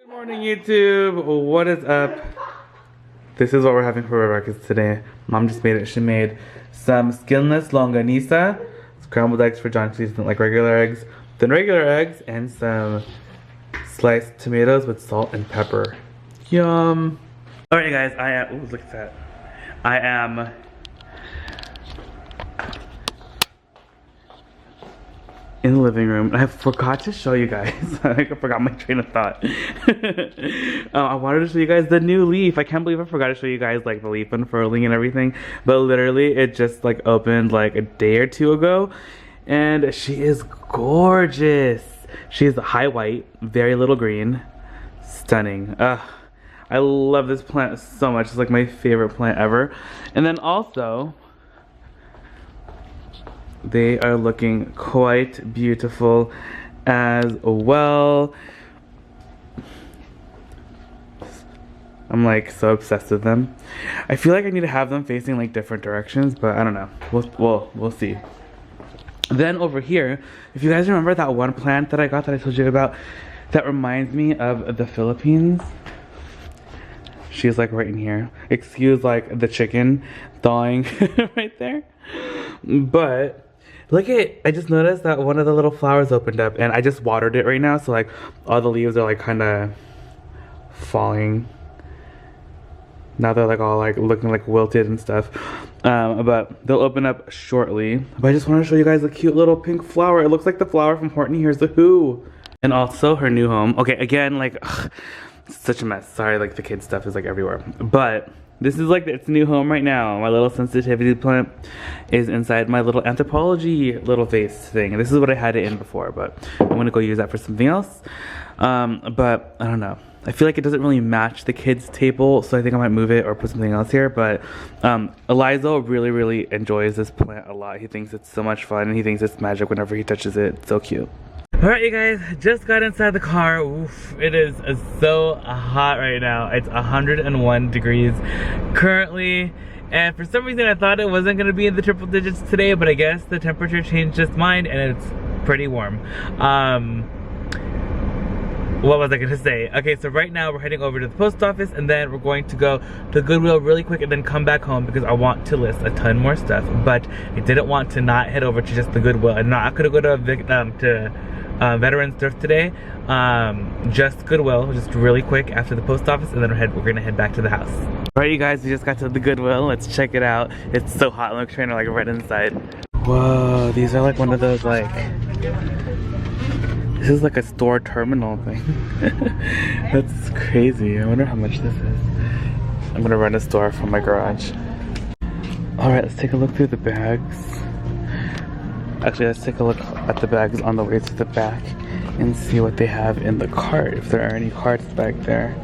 Good morning, YouTube. What is up? This is what we're having for breakfast today. Mom just made it. She made some skinless longanisa, scrambled eggs for John because he doesn't like regular eggs, then regular eggs, and some sliced tomatoes with salt and pepper. Yum. Alright, guys, I am. Ooh, look at that. I am in the living room. I forgot to show you guys. I forgot my train of thought. I wanted to show you guys the new leaf. I can't believe I forgot to show you guys like the leaf unfurling and everything. But literally it just like opened like a day or two ago. And she is gorgeous. She is high white, very little green. Stunning. I love this plant so much. It's like my favorite plant ever. And then also, they are looking quite beautiful as well. I'm like so obsessed with them. I feel like I need to have them facing like different directions, but I don't know. We'll see. Then over here, if you guys remember that one plant that I got that I told you about that reminds me of the Philippines. She's like right in here. Excuse like the chicken thawing right there. But look at, I just noticed that one of the little flowers opened up and I just watered it right now. So like all the leaves are like kind of falling. Now they're like all like looking like wilted and stuff. But they'll open up shortly. But I just want to show you guys a cute little pink flower. It looks like the flower from Horton Hears the Who. And also her new home. Okay, again, like, it's such a mess. Sorry, like the kid stuff is like everywhere. But this is like its new home right now. My little sensitivity plant is inside my little anthropology little vase thing. And this is what I had it in before, but I'm gonna go use that for something else. But I don't know. I feel like it doesn't really match the kids' table, so I think I might move it or put something else here. But Eliza really enjoys this plant a lot. He thinks it's so much fun and he thinks it's magic whenever he touches it. It's so cute. Alright, you guys, just got inside the car. Oof, it is so hot right now. It's 101 degrees currently, and for some reason I thought it wasn't going to be in the triple digits today, but I guess the temperature changed its mind and it's pretty warm. What was I going to say? Okay, so right now we're heading over to the post office and then we're going to go to Goodwill really quick and then come back home because I want to list a ton more stuff, but I didn't want to not head over to just the Goodwill. And not could have go to Veterans Thrift today, just Goodwill, just really quick after the post office, and then we're gonna head back to the house. Alright, you guys, we just got to the Goodwill. Let's check it out. It's so hot. I'm trying to like right inside. Whoa, these are like one of those like, this is like a store terminal thing. That's crazy. I wonder how much this is. I'm gonna rent a store from my garage. Alright, let's take a look through the bags. Actually, let's take a look at the bags on the way to the back and see what they have in the cart, if there are any carts back there.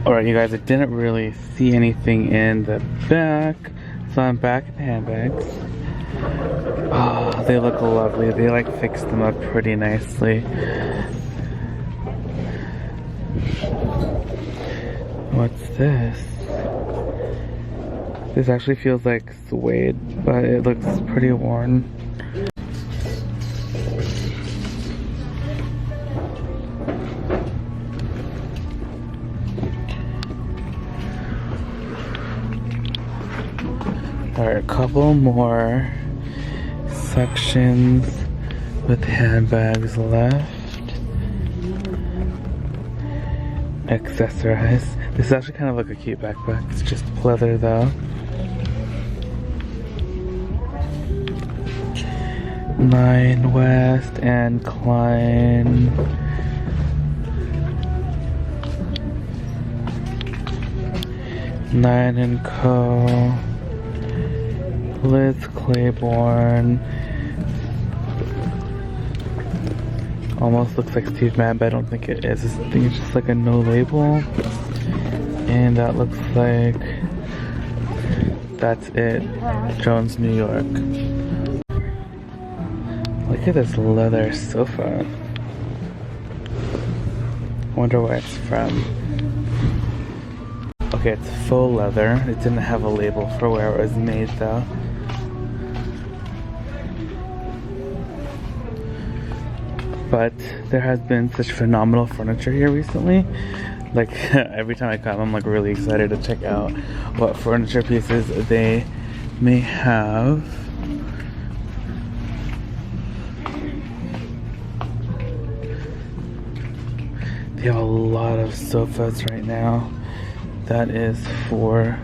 Alright, you guys, I didn't really see anything in the back, so I'm back at the handbags. Oh, they look lovely. They like fixed them up pretty nicely. What's this? This actually feels like suede, but it looks pretty worn. Alright, a couple more sections with handbags left. Accessorize. This is actually kind of like a cute backpack. It's just pleather though. Nine West and Klein. Nine and Co. Liz Claiborne. Almost looks like Steve Madden, but I don't think it is. This thing is just like a no label. And that looks like that's it. Jones, New York. Look at this leather sofa. Wonder where it's from. Okay, it's faux leather. It didn't have a label for where it was made though. but there has been such phenomenal furniture here recently. Like every time I come, I'm like really excited to check out what furniture pieces they may have. They have a lot of sofas right now. That is for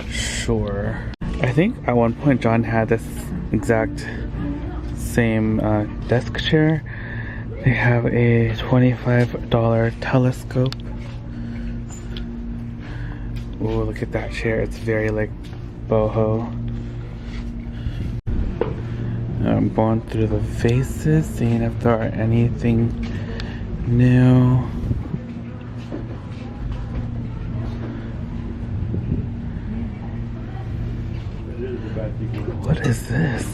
sure. I think at one point John had this exact same desk chair. They have a $25 telescope. Oh, look at that chair. It's very like boho. I'm going through the vases, seeing if there are anything new. What is this?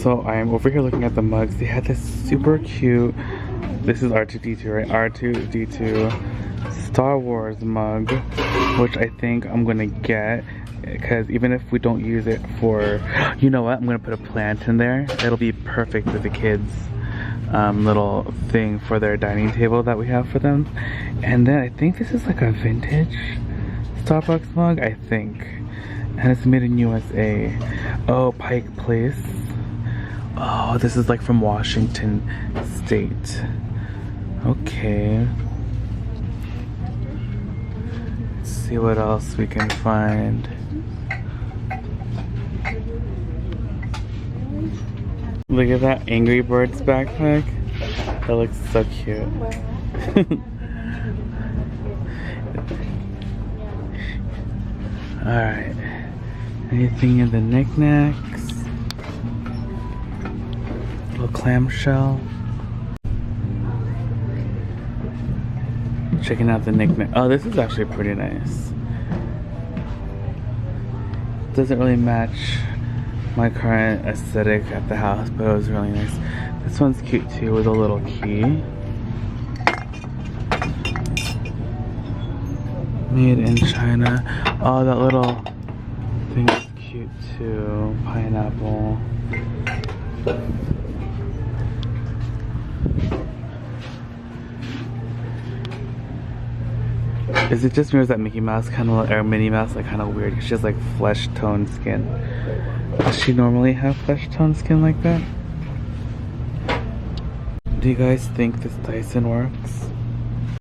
So I'm over here looking at the mugs. They had this super cute, this is R2-D2, right? R2-D2 Star Wars mug, which I think I'm gonna get, because even if we don't use it for, you know what, I'm gonna put a plant in there. It'll be perfect with the kids' little thing for their dining table that we have for them. And then I think this is like a vintage Starbucks mug, I think. And it's made in USA. Oh, Pike Place. Oh, this is like from Washington State. Okay. Let's see what else we can find. Look at that Angry Birds backpack. That looks so cute. Alright. Anything in the knickknacks? Little clamshell. Checking out the knickknack. Oh, this is actually pretty nice. Doesn't really match my current aesthetic at the house, but it was really nice. This one's cute too, with a little key. Made in China. Oh, that little thing is cute too. Pineapple. Is it just me or is that Mickey Mouse kind of, or Minnie Mouse, like kind of weird? She has like flesh toned skin. Does she normally have flesh toned skin like that? Do you guys think this Dyson works?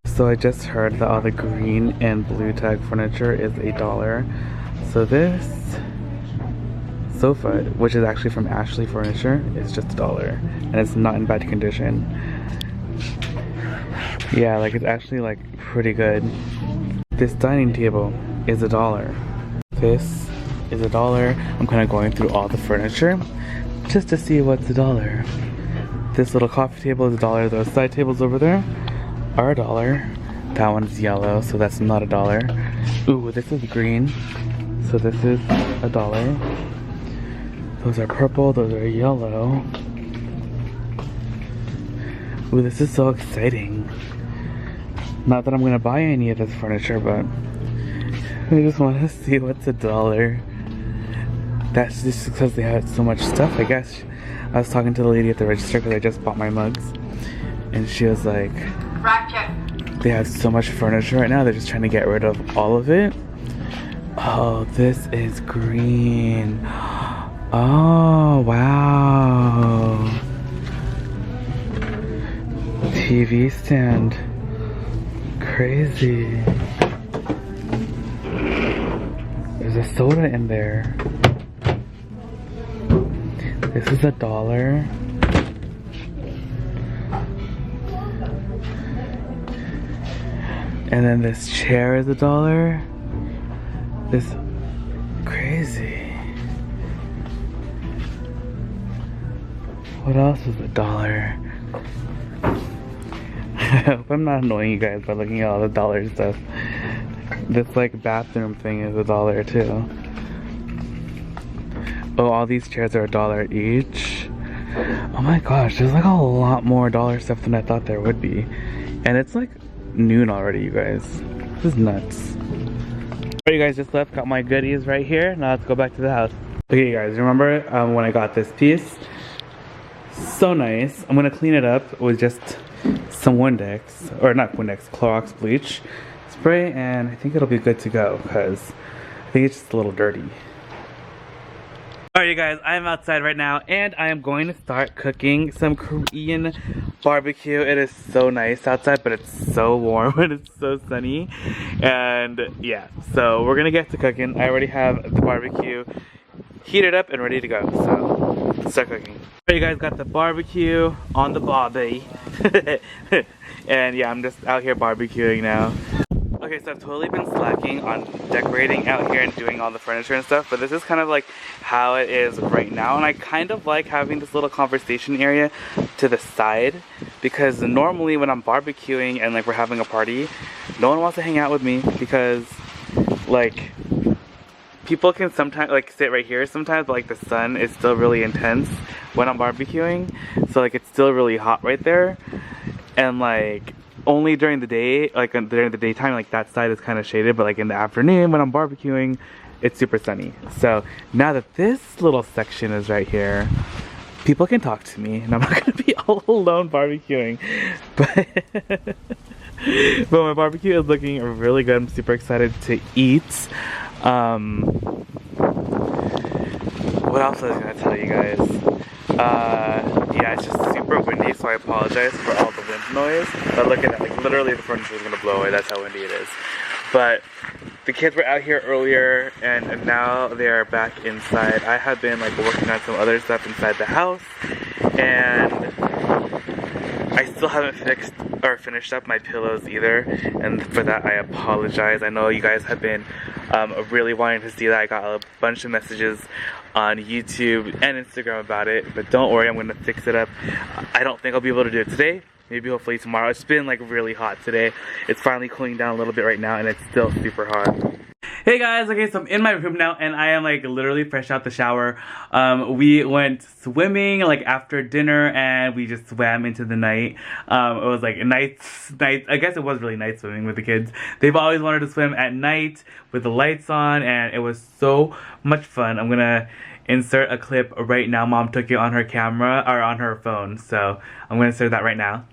So I just heard that all the green and blue tag furniture is $1. So this sofa, which is actually from Ashley Furniture, is just $1. And it's not in bad condition. Yeah, like it's actually like pretty good. This dining table is $1. This is $1. I'm kind of going through all the furniture just to see what's $1. This little coffee table is $1. Those side tables over there are $1. That one's yellow, so that's not $1. Ooh, this is green, so this is $1. Those are purple, those are yellow. Ooh, this is so exciting. Not that I'm gonna buy any of this furniture, but I just want to see what's $1. That's just because they had so much stuff, I guess. I was talking to the lady at the register because I just bought my mugs, and she was like, they have so much furniture right now, they're just trying to get rid of all of it. Oh, this is green. Oh, wow. TV stand. Crazy. There's a soda in there. This is $1. And then this chair is $1. This crazy. What else is $1? I hope I'm not annoying you guys by looking at all the dollar stuff. This like bathroom thing is $1 too. Oh, all these chairs are $1 each. Oh my gosh, there's like a lot more dollar stuff than I thought there would be. And it's like noon already, you guys. This is nuts. Alright, you guys, just left, got my goodies right here. Now let's go back to the house. Okay, you guys, remember when I got this piece? So nice. I'm gonna clean it up with just some Windex, or not Windex, Clorox bleach spray, and I think it'll be good to go because I think it's just a little dirty. Alright you guys, I'm outside right now and I am going to start cooking some Korean barbecue. It is so nice outside, but it's so warm and it's so sunny. And yeah, so we're gonna get to cooking. I already have the barbecue heated up and ready to go, so let's start cooking. Alright you guys, got the barbecue on the barbie. And yeah, I'm just out here barbecuing now. Okay, so I've totally been slacking on decorating out here and doing all the furniture and stuff, but this is kind of like how it is right now, and I kind of like having this little conversation area to the side, because normally when I'm barbecuing and like we're having a party, no one wants to hang out with me because like people can sometimes like sit right here sometimes, but like the sun is still really intense when I'm barbecuing, so like it's still really hot right there, and like only during the day, like during the daytime, like that side is kind of shaded, but like in the afternoon when I'm barbecuing, it's super sunny. So now that this little section is right here, people can talk to me and I'm not gonna be all alone barbecuing. But my barbecue is looking really good. I'm super excited to eat. What else was I gonna tell you guys? Yeah, it's just super windy, so I apologize for all the wind noise. But look at that, like literally the furniture is gonna blow away, that's how windy it is. But the kids were out here earlier and now they are back inside. I have been like working on some other stuff inside the house, and I still haven't finished up my pillows either, and for that I apologize. I know you guys have been really wanting to see that. I got a bunch of messages on YouTube and Instagram about it, but don't worry, I'm gonna fix it up. I don't think I'll be able to do it today. Maybe hopefully tomorrow. It's been like really hot today. It's finally cooling down a little bit right now and it's still super hot. Hey guys, okay, so I'm in my room now and I am like literally fresh out the shower. We went swimming like after dinner and we just swam into the night. It was like night, I guess it was really night swimming with the kids. They've always wanted to swim at night with the lights on and it was so much fun. I'm gonna insert a clip right now. Mom took it on her camera, or on her phone, so I'm gonna insert that right now.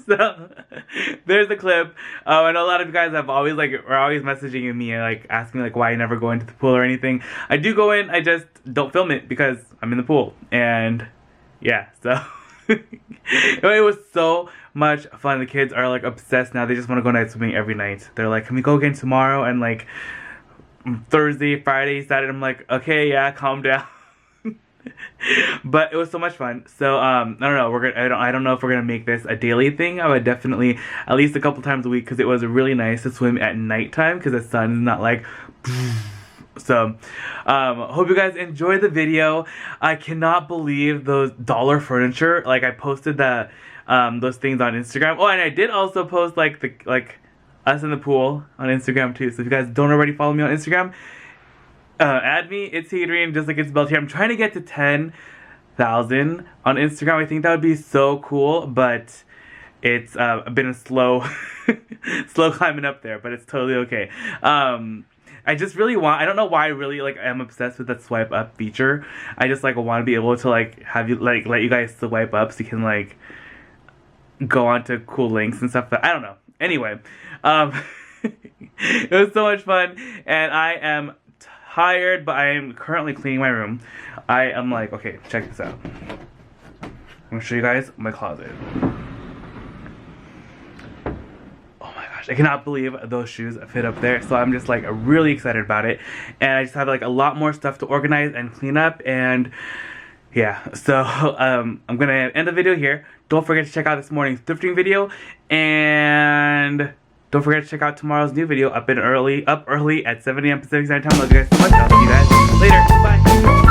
So there's the clip. I know a lot of you guys have always are always messaging me like asking like why I never go into the pool or anything. I do go in, I just don't film it because I'm in the pool. And yeah, so it was so much fun. The kids are like obsessed now. They just want to go night swimming every night. They're like, can we go again tomorrow? And like Thursday, Friday, Saturday, I'm like, okay, yeah, calm down. But it was so much fun. So I don't know, I don't know if we're gonna make this a daily thing. I would definitely at least a couple times a week, because it was really nice to swim at nighttime because the sun is not like so hope you guys enjoy the video. I cannot believe those dollar furniture, like I posted that those things on Instagram. Oh, and I did also post like us in the pool on Instagram too. So if you guys don't already follow me on Instagram, Add me, itsHadrian, just like it's spelled here. I'm trying to get to 10,000 on Instagram. I think that would be so cool, but it's been a slow slow climbing up there, but it's totally okay. I just really want, I don't know why I really like am obsessed with that swipe up feature. I just like want to be able to like have you like let you guys swipe up so you can like go on to cool links and stuff. That I don't know. Anyway, it was so much fun, and I am tired, but I am currently cleaning my room. I am like, okay, check this out. I'm gonna show you guys my closet. Oh my gosh, I cannot believe those shoes fit up there. So I'm just like really excited about it, and I just have like a lot more stuff to organize and clean up, and yeah. So I'm gonna end the video here. Don't forget to check out this morning's thrifting video, and don't forget to check out tomorrow's new video up early at 7 a.m. Pacific Standard Time. Love you guys so much. I'll see you guys later. Bye.